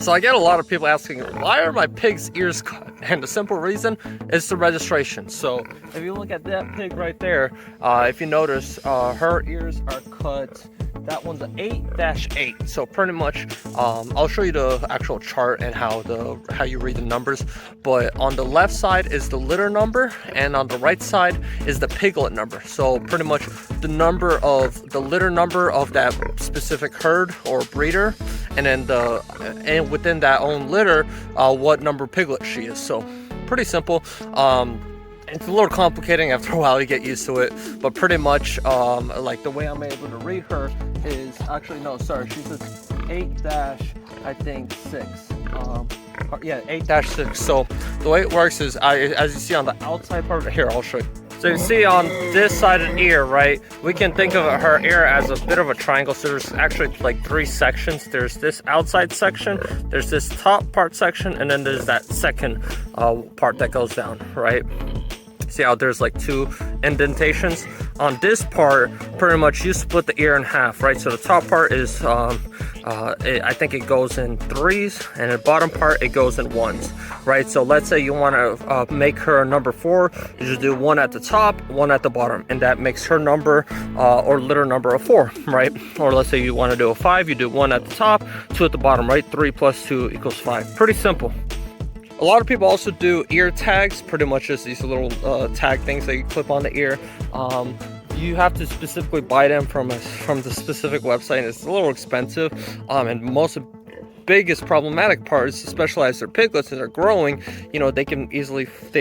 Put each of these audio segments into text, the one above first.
So I get a lot of people asking, why are my pig's ears cut? And the simple reason is the registration. So if you look at that pig right there, if you notice, her ears are cut. That one's an 8-8. So pretty much, I'll show you the actual chart and how you read the numbers. But on the left side is the litter number, and on the right side is the piglet number. So pretty much the litter number of that specific herd or breeder, and then within that own litter, what number piglet she is. So pretty simple. It's a little complicating after a while, you get used to it, but pretty much like the way I'm able to read her is actually, no, sorry, she's a 8-6. Yeah, 8-6. So the way it works is, as you see on the outside part of here, I'll show you. So you see on this side of the ear, right, we can think of her ear as a bit of a triangle. So there's actually like 3 sections. There's this outside section, there's this top part section, and then there's that second part that goes down, right? See how there's like 2 indentations? On this part, pretty much you split the ear in half, right? So the top part is, I think it goes in 3s, and the bottom part, it goes in 1s, right? So let's say you want to make her number 4, you just do 1 at the top, 1 at the bottom, and that makes her number or litter number of 4, right? Or let's say you want to do a 5, you do 1 at the top, 2 at the bottom, right? 3 plus 2 equals 5. Pretty simple. A lot of people also do ear tags, pretty much just these little tag things that you clip on the ear. You have to specifically buy them from the specific website, and it's a little expensive. And most biggest problematic part is, especially as they're piglets and they're growing, you know, they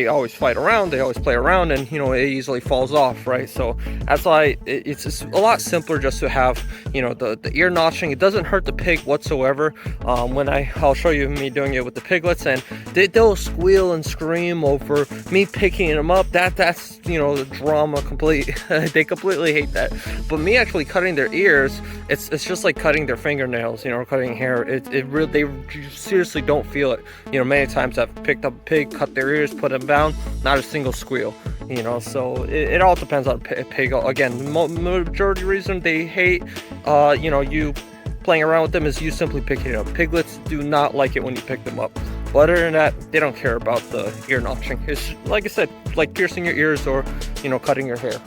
always fight around, they always play around, and you know, it easily falls off, right? So that's why it's just a lot simpler just to have, you know, the ear notching. It doesn't hurt the pig whatsoever. I'll show you me doing it with the piglets, and they'll squeal and scream over me picking them up. That's you know, the drama complete. They completely hate that. But me actually cutting their ears, it's just like cutting their fingernails, you know, or cutting hair. They seriously don't feel it. You know, many times I've picked up a pig, cut their ears, put them down, not a single squeal, you know. So it all depends on a pig. Again, the majority reason they hate you know, you playing around with them is you simply picking it up. Piglets do not like it when you pick them up. But other than that, they don't care about the ear notching. It's, like I said, like piercing your ears or, you know, cutting your hair.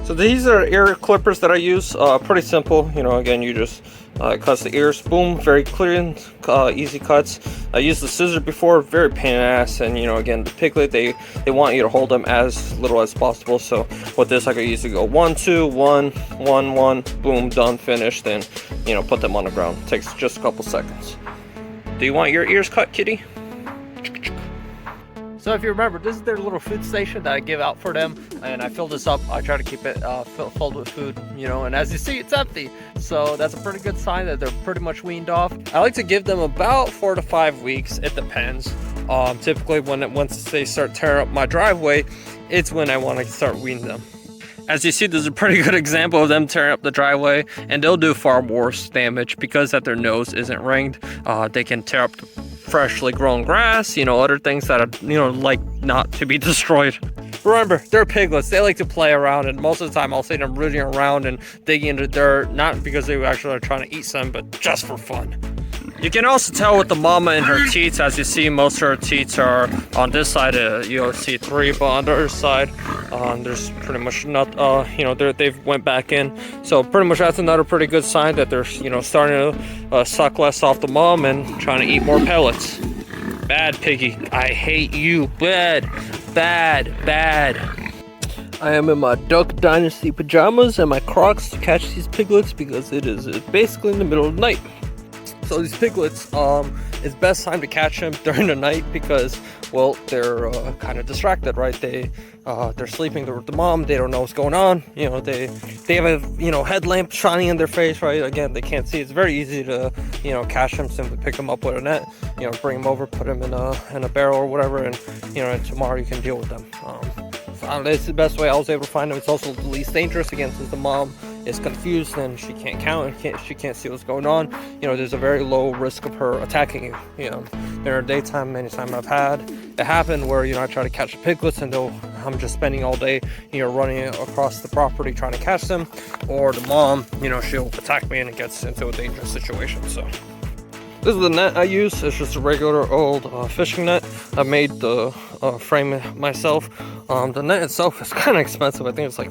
So these are ear clippers that I use. Pretty simple. You know, again, you just cuts the ears, boom, very clear and easy cuts. I used the scissor before, very pain in the ass, and you know, again, the piglet, they want you to hold them as little as possible. So with this, I could easily go 1 2 1 1 1, boom, done, finished, and you know, put them on the ground. It takes just a couple seconds. Do you want your ears cut, kitty? So if you remember, this is their little food station that I give out for them, and I fill this up. I try to keep it filled with food, you know, and as you see, it's empty. So that's a pretty good sign that they're pretty much weaned off. I like to give them about 4 to 5 weeks. It depends. Typically, once they start tearing up my driveway, it's when I want to start weaning them. As you see, there's a pretty good example of them tearing up the driveway, and they'll do far worse damage because that their nose isn't ringed. They can tear up the freshly grown grass, you know, other things that are, you know, like not to be destroyed. Remember, they're piglets. They like to play around, and most of the time I'll see them rooting around and digging into dirt, not because they actually are trying to eat some, but just for fun. You can also tell with the mama and her teats. As you see, most of her teats are on this side. You'll see 3, but on the other side, there's pretty much not. You know, they've went back in. So pretty much that's another pretty good sign that they're, you know, starting to suck less off the mom and trying to eat more pellets. Bad piggy, I hate you. Bad. I am in my Duck Dynasty pajamas and my Crocs to catch these piglets because it is basically in the middle of the night. So these piglets, it's best time to catch them during the night because, well, they're kind of distracted, right? They're sleeping with the mom. They don't know what's going on. You know, they have a, you know, headlamp shining in their face, right? Again, they can't see. It's very easy to, you know, catch them. Simply pick them up with a net. You know, bring them over, put them in a barrel or whatever, and you know, and tomorrow you can deal with them. It's the best way I was able to find them. It's also the least dangerous, again, since the mom is confused and she can't count and she can't see what's going on. You know, there's a very low risk of her attacking you. You know, there are daytime, many times I've had it happen where, you know, I try to catch the piglets and I'm just spending all day, you know, running across the property trying to catch them, or the mom, you know, she'll attack me and it gets into a dangerous situation. So This is the net I use. It's just a regular old fishing net. I made the frame myself. The net itself is kind of expensive. I think it's like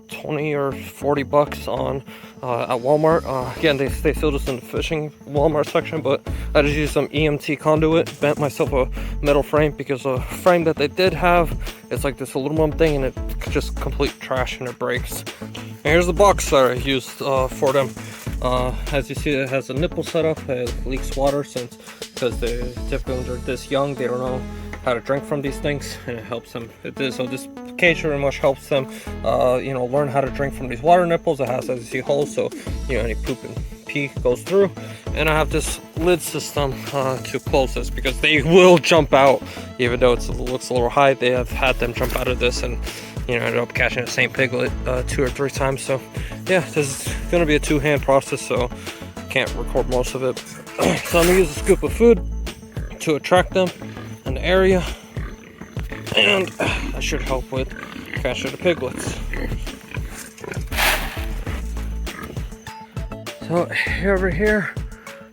20 or 40 bucks on at Walmart. Again, they sell this in the fishing Walmart section, but I just used some EMT conduit, bent myself a metal frame because the frame that they did have, it's like this aluminum thing and it's just complete trash and it breaks. And here's the box that I used for them. As you see, it has a nipple setup. It leaks water because they typically, when they're this young, they don't know how to drink from these things, and it helps them. So this cage very much helps them, learn how to drink from these water nipples. It has, as you see, holes, so any poop and pee goes through. And I have this lid system to close this because they will jump out, even though it looks a little high. They have had them jump out of this and ended up catching the same piglet 2 or 3 times. So yeah, this is gonna be a 2-hand process, so I can't record most of it. So I'm gonna use a scoop of food to attract them in the area, and that should help with catching the piglets. So over here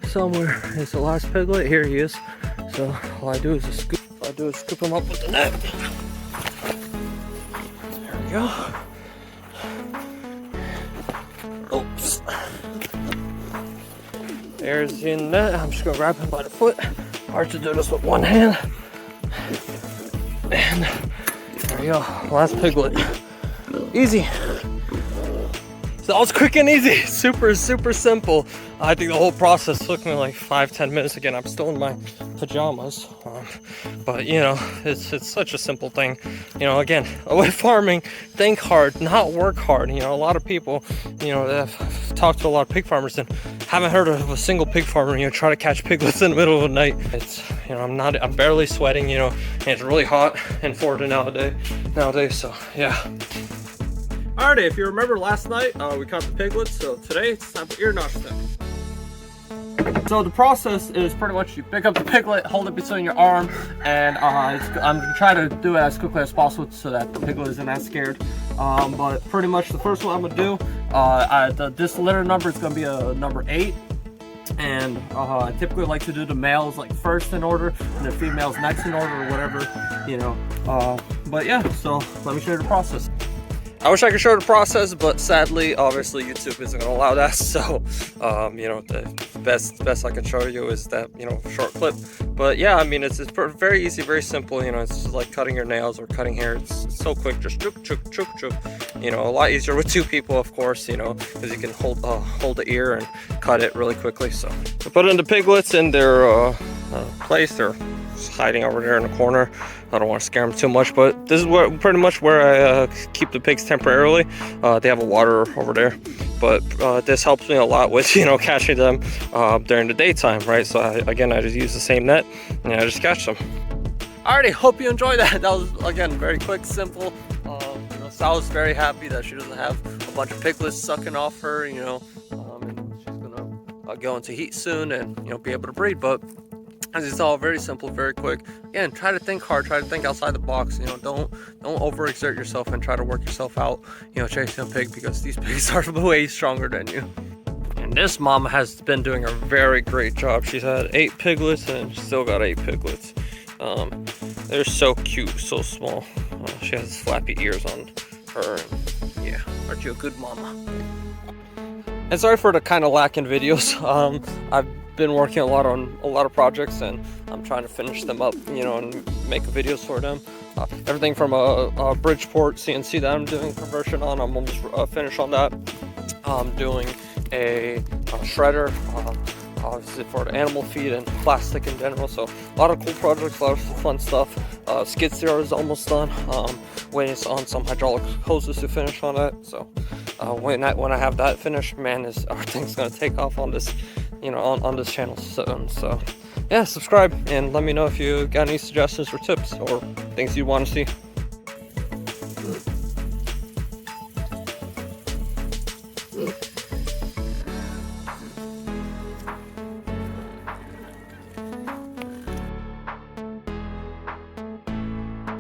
somewhere is the last piglet. Here he is. So all I do is scoop him up with the net. There we go. Oops. There's the net. I'm just gonna grab him by the foot. Hard to do this with one hand. And there we go. Last piglet. Easy. So that was quick and easy. Super simple. I think the whole process took me like 5-10 minutes. Again, I'm still in my pajamas, but it's such a simple thing. Again, with farming, think hard, not work hard. A lot of people, I've talked to a lot of pig farmers and haven't heard of a single pig farmer try to catch piglets in the middle of the night. It's I'm barely sweating, and it's really hot in Florida nowadays. So yeah. Alrighty, if you remember last night, we caught the piglets, so today it's time for ear notch step. So the process is pretty much you pick up the piglet, hold it between your arm, and I'm trying to do it as quickly as possible so that the piglet isn't as scared. But pretty much the first one I'm gonna do, this litter number is gonna be a number 8. And I typically like to do the males like first in order and the females next in order, or whatever, but yeah, so let me show you the process. I wish I could show the process, but sadly, obviously, YouTube isn't going to allow that. So, the best I can show you is that, short clip. But yeah, I mean, it's very easy, very simple. It's just like cutting your nails or cutting hair. It's so quick, just chook, chook, chook, chook. A lot easier with 2 people, of course, because you can hold the ear and cut it really quickly. So, I put in the piglets in their place. They're hiding over there in the corner. I don't want to scare them too much, but this is pretty much where I keep the pigs temporarily. They have a water over there, but this helps me a lot with catching them during the daytime, right? So I just use the same net and I just catch them. Alrighty, hope you enjoyed that. That was, again, very quick, simple. Sal's very happy that she doesn't have a bunch of piglets sucking off her, and she's gonna go into heat soon and be able to breed. But as it's all very simple, very quick. Again, try to think hard, try to think outside the box. Don't overexert yourself and try to work yourself out, chasing a pig, because these pigs are way stronger than you. And this mama has been doing a very great job. She's had 8 piglets and still got 8 piglets. They're so cute, so small. She has flappy ears on her. And yeah, aren't you a good mama? And sorry for the kind of lack in videos. I've been working a lot on a lot of projects, and I'm trying to finish them up, and make videos for them. Everything from a Bridgeport CNC that I'm doing conversion on, I'm almost finished on that. I'm doing a shredder, obviously for the animal feed and plastic in general. So a lot of cool projects, a lot of fun stuff. Skid steer is almost done. Waiting on some hydraulic hoses to finish on that. So when I have that finished, man, everything's gonna take off on this, on this channel soon. So yeah, subscribe and let me know if you got any suggestions or tips or things you want to see.